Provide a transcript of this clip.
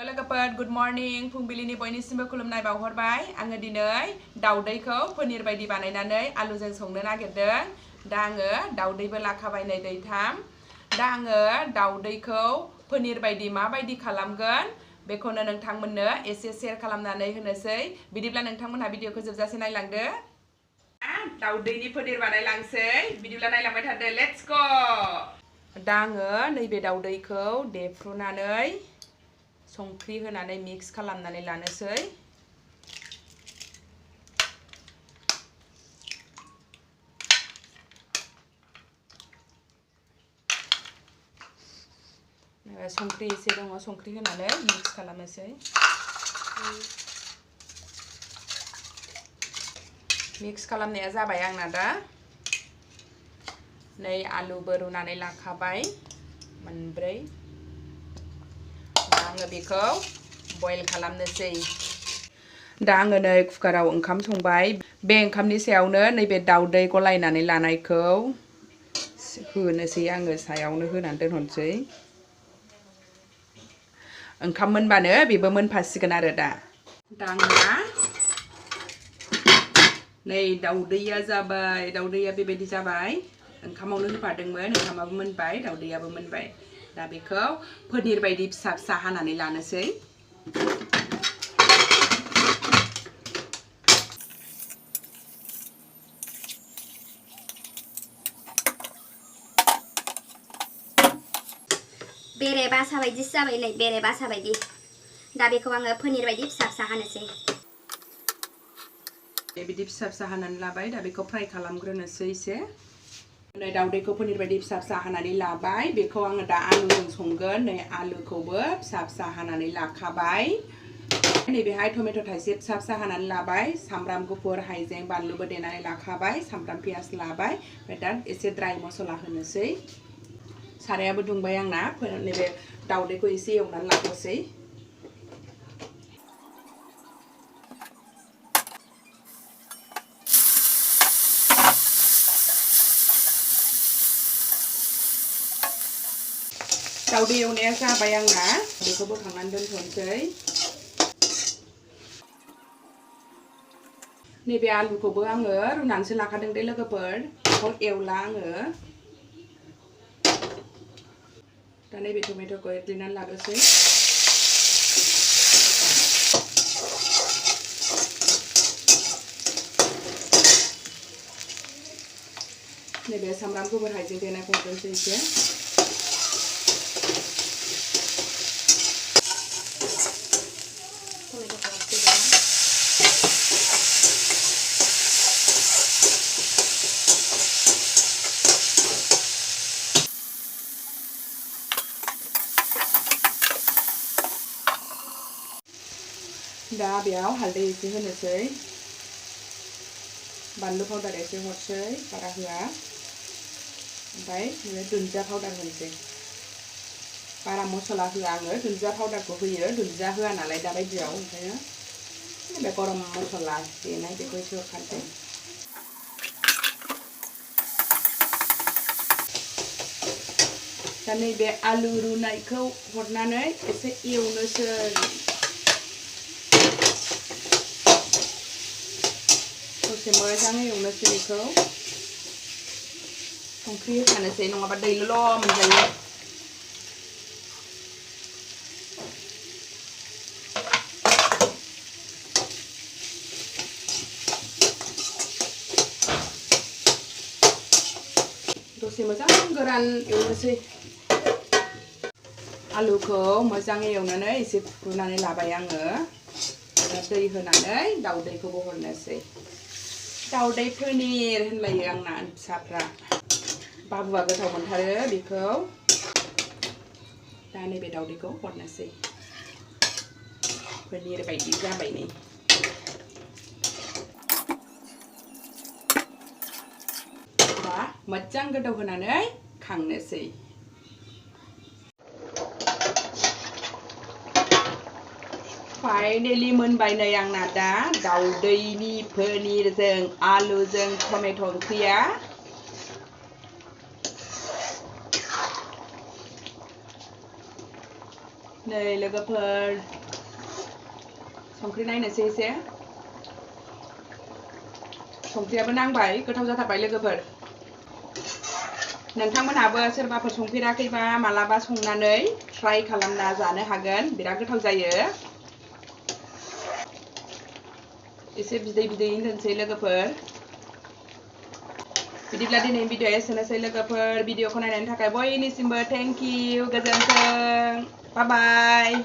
लोगोफोर good morning फुंबिलिनि बयनिसिमबो खुलुमनाय बावहरबाय आङो दिनै दाउदैखौ पनिर बायदि बानायनानै आलुजों संनो नागिरदों दा आङो दाउदैबो लाखाबाय नै दैथाम दा आङो दाउदैखौ पनिर बायदि माबायदि खालामगोन बेखौनो नोंथांमोननो एसे शेयार खालामनानै होनोसै बिदिब्ला नोंथांमोनहा भिडिअखौ जोबजासे नायलांदो दाउदैनि पनिर बानायलांसै बिदिब्ला नायलांबाय थादो लेट्स गो दा आङो नैबे दाउदैखौ देफ्रुनानै संख्रि होनानै मिक्स खालामनानै लानोसै संख्रि एसे दङ संख्रि होनानै मिक्स खालामनोसै मिक्स खालामनाया जाबाय आंना दा नै आलुबो रुनानै लाखाबाय मोनब्रै आङो बेखौ बयल खालामनोसै दा आङो नै कुकाराव ओंखाम संबाय बे ओंखामनि सायावनो नैबे दाउदै गलायनानै लानायखौ होनोसै आङो सायावनो होनानै दोनहरसै ओंखाम मोनबानो बेबो मोनफासिगोन आरो दा आंना नै दाउदैया जाबाय दाउदैया बेबायदि जाबाय ओंखामावनो होफादोंमोन ओंखामाबो मोनबाय दाउदैयाबो मोनबाय दा बेखौ पनिर बायदि फिसा फिसा हानानै लानोसै बेरे बासा बायदिसो जाबाय नै बेरे बासा बायदि दा बेखौ आङो पनिर बायदि फिसा फिसा हानोसै बिदि फिसा फिसा हानानै लाबाय दा बेखौ फ्राय खालामग्रोनोसै एसे नै दाउदैखौ पनिर बायदि फिसा फिसा हानानै लाबाय बेखौ आङो दा आलुजों संगोन नै आलुखौबो फिसा फिसा हानानै लाखाबाय नैबेहाय टमेट' थाइसे फिसा फिसा हानानै लाबाय सामब्राम गुफुर हाइजें बानलुबो देनानै लाखाबाय सामब्राम पियाज लाबाय ओमफ्राय दा एसे ड्राइ मसला होनोसै सारायाबो दुंबाय आंना नैबे दाउदैखौ एसे एवनानै लाग्रोसै दाउदै एवनाया जाबाय आंना बेखौ बोखांनानै दोनथ'नोसै नैबे आलुखौबो आङो रुनानैसो लाखादों दे लोगोफोर बेखौ एवला आङो दा नैबे टमेट'खौ एग्लिनानै लाग्रोसै नैबे सामब्राम गुफुर हाइजें देनायखौ हरनोसै एसे दा बेयाव हालदै एसे होनोसै बानलु पाउडार एसे हरसै बारा होआ ओमफ्राय दुन्दिया पाउडार होनोसै बारा मस्ला होआ आङो दुन्दिया पाउडारखौ होयो दुन्दिया होआ नालाय दा बायदियाव ओंखायनो बे गरम मस्ला देनाय बेखौ एसे हरखानोसै दा नैबे आलु रुनायखौ हरनानै एसे एवनोसै दसे मोजाङै एवनोसै बेखौ संख्रि होखानोसै नङाबा दैल' मोनजायो दसे मोजां गोरान एवनोसै आलुखौ मोजाङै एवनानै एसे रुनानै लाबाय आङो दै होनानै दाउदैखौबो हरनोसै दाउदै पनिर होनलायो आंना फिसाफ्रा बाबुआ गोथाव मोनथारो बेखौ दा नैबे दाउदैखौ हरनोसै पनिर बायदि जाबाय नै दा मोजां गोदौ होनानै खांनोसै फाइनेलि मोनबाय नै आंना दा दाउदैनि पनिरजों आलुजों टमेट' ओंख्रिया नै लोगोफोर संख्रि नायनोसै एसे संख्रियाबो नांबाय गोथाव जाथारबाय लोगोफोर नोंथांमोनहाबो सोरबाफोर संफेराखैबा मालाबा संनानै ट्राइ खालामना जानो हागोन बिराद गोथाव जायो एसे बिदै बिदैयैनो दोनसै लोगोफोर बिदिब्ला दिनै भिडिअ'आ एसेनोसै लोगोफोर भिडिअ'खौ नायनायनि थाखाय बयनिसिमबो थेंक इउ गोजोन्थों बाय बाय